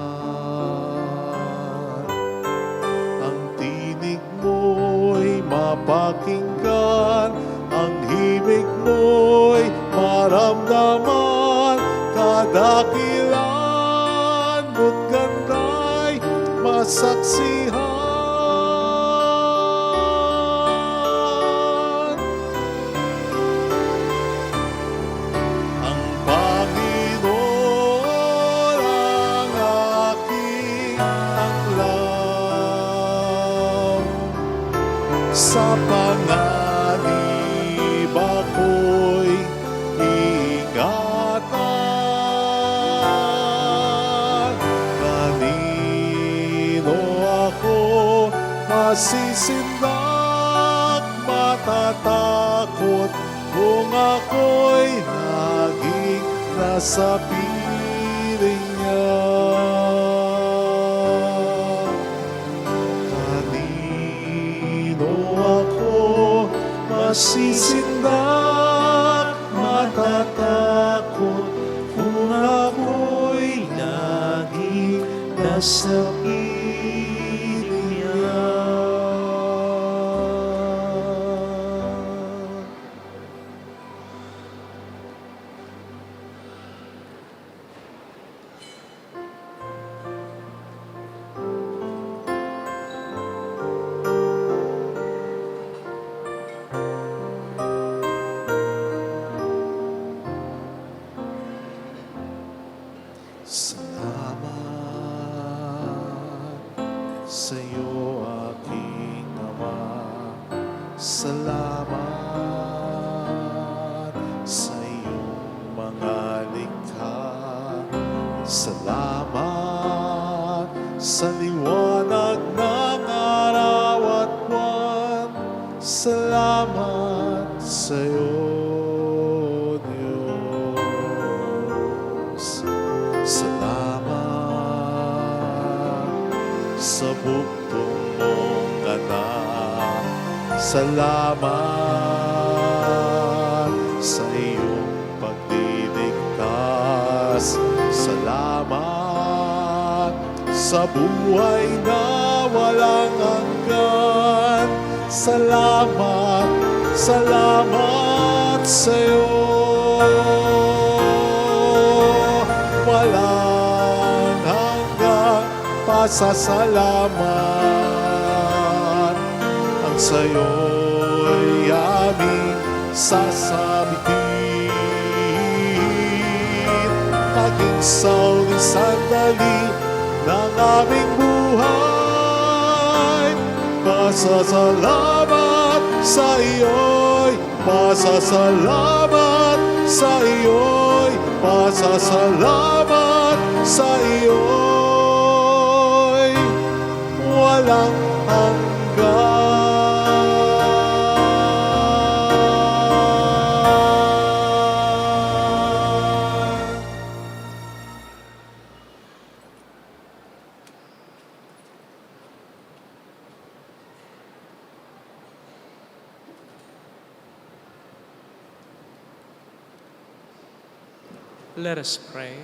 Ang tinig mo'y mapakinggan, ang himig mo'y maramdaman, kadakilan mo't ganda'y masaksihan. Ang Panginoon ang aking tanglaw, sa panganib ako'y iingatan. Kanino ako masisindak, matatakot kung ako'y laging nasa piling niya. Kanino ako masisindak, matatakot kung ako'y laging nasa piling niya. Salamat sa'yo, aking Ama. Salamat sa iyong mga likha. Salamat sa liwanag ng araw at buwan. Salamat sa'yo, Diyos. Salamat sa buktong mong anak. Salamat sa iyong pagdiligtas. Salamat sa buhay na walang hanggan. Salamat, salamat sa'yo. Walang hanggang pasasalamat ang sa'yo'y aming sasabihin. Maging sa huling sandali ng aming buhay, pasasalamat sa iyo'y, pasasalamat sa iyo'y, pasasalamat sa iyo'y walang hanggan. Let us pray.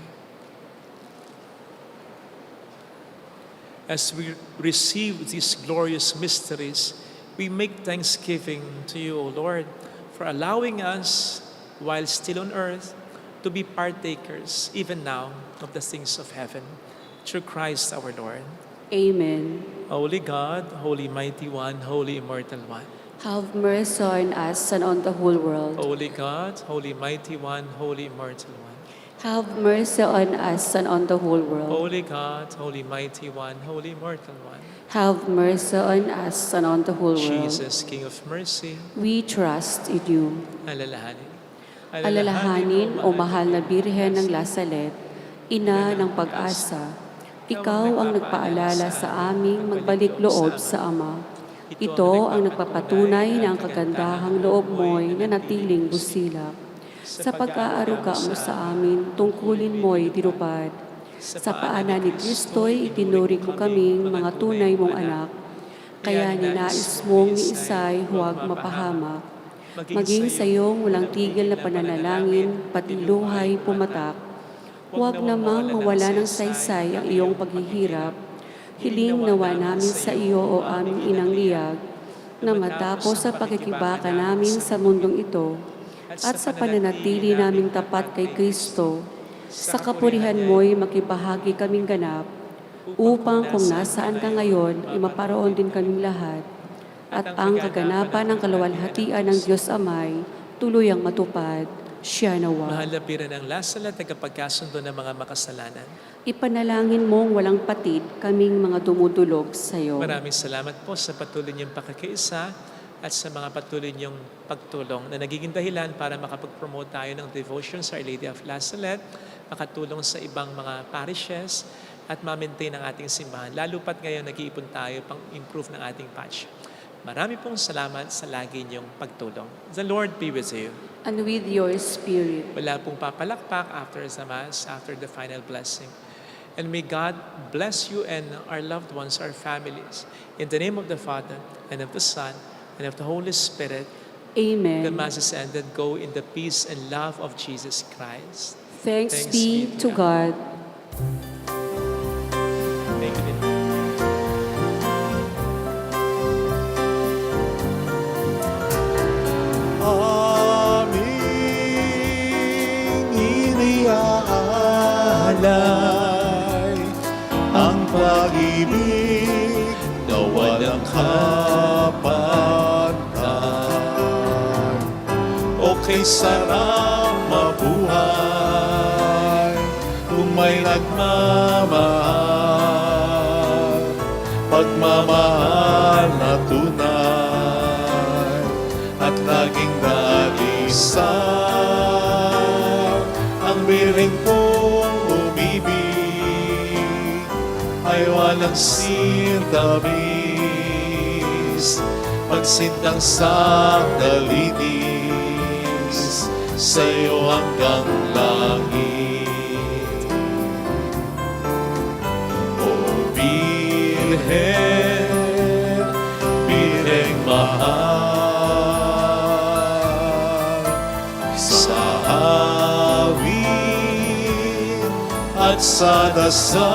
As we receive these glorious mysteries, we make thanksgiving to you, O Lord, for allowing us, while still on earth, to be partakers, even now, of the things of heaven, through Christ our Lord. Amen. Holy God, Holy Mighty One, Holy Immortal One. Have mercy on us and on the whole world. Holy God, Holy Mighty One, Holy Immortal One. Have mercy on us and on the whole world. Holy God, Holy Mighty One, Holy Immortal One. Have mercy on us and on the whole world. Jesus, King of Mercy, We trust in you. alalahanin. Alalahanin, O mahal na Birhen ng Lasalet, Ina ng pag-asa, Ikaw ang nagpaalala sa aming magbalik loob sa Ama. Ito ang nagpapatunay na ang kagandahang loob mo'y nanatiling busilak. Sa pag-aaruga mo sa amin, tungkulin mo'y dirupad. Sa paanan ni Kristo'y itinuri mo kaming mga tunay mong anak. Kaya ninais mong ni Isay huwag mapahamak. Maging sa iyong walang tigil na pananalangin, pati luhay pumatak. Huwag namang mawala ng saysay ang iyong paghihirap. Hiling nawa namin sa iyo o aming inang liyag, na matapos sa pagkikibaka namin sa mundong ito, at sa pananatili naming tapat kay Kristo, sa kapurihan mo'y makibahagi kaming ganap, upang kung nasaan ka ngayon, ay maparoon din kaming lahat, at ang kaganapan ng kaluwalhatian ng Diyos Amay, tuluyang matupad, siya nawa. Mahal na Birhen ng Lasalet, tagapagkasundo ng mga makasalanan. Ipanalangin mong walang patid kaming mga dumudulog sa iyo. Maraming salamat po sa patuloy niyong pagkakaisa at sa mga patuloy niyong pagtulong na nagiging dahilan para makapag-promote tayo ng devotion sa Our Lady of Lasalet, makatulong sa ibang mga parishes at ma-maintain ang ating simbahan. Lalo pat ngayon nag-iipon tayo pang improve ng ating patch. Marami pong salamat sa lagi niyong pagtulong. The Lord be with you. And with your spirit. Wala pong papalakpak after the Mass, after the final blessing. And may God bless you and our loved ones, our families. In the name of the Father, and of the Son, and of the Holy Spirit, Amen. the Mass is ended. Go in the peace and love of Jesus Christ. Thanks be to God. Thank you. Aming iniaalay ang pag-ibig na walang kapantay. O kay sarap mabuhay kung may nagmamahal, pagmamahal na tunay at laging dalisay. Ang biring pong umibig ay walang sintamis, magsintang sa dalinis sa iyo hanggang langit. O Birhen, Birheng mahal, sa awit at sa dasal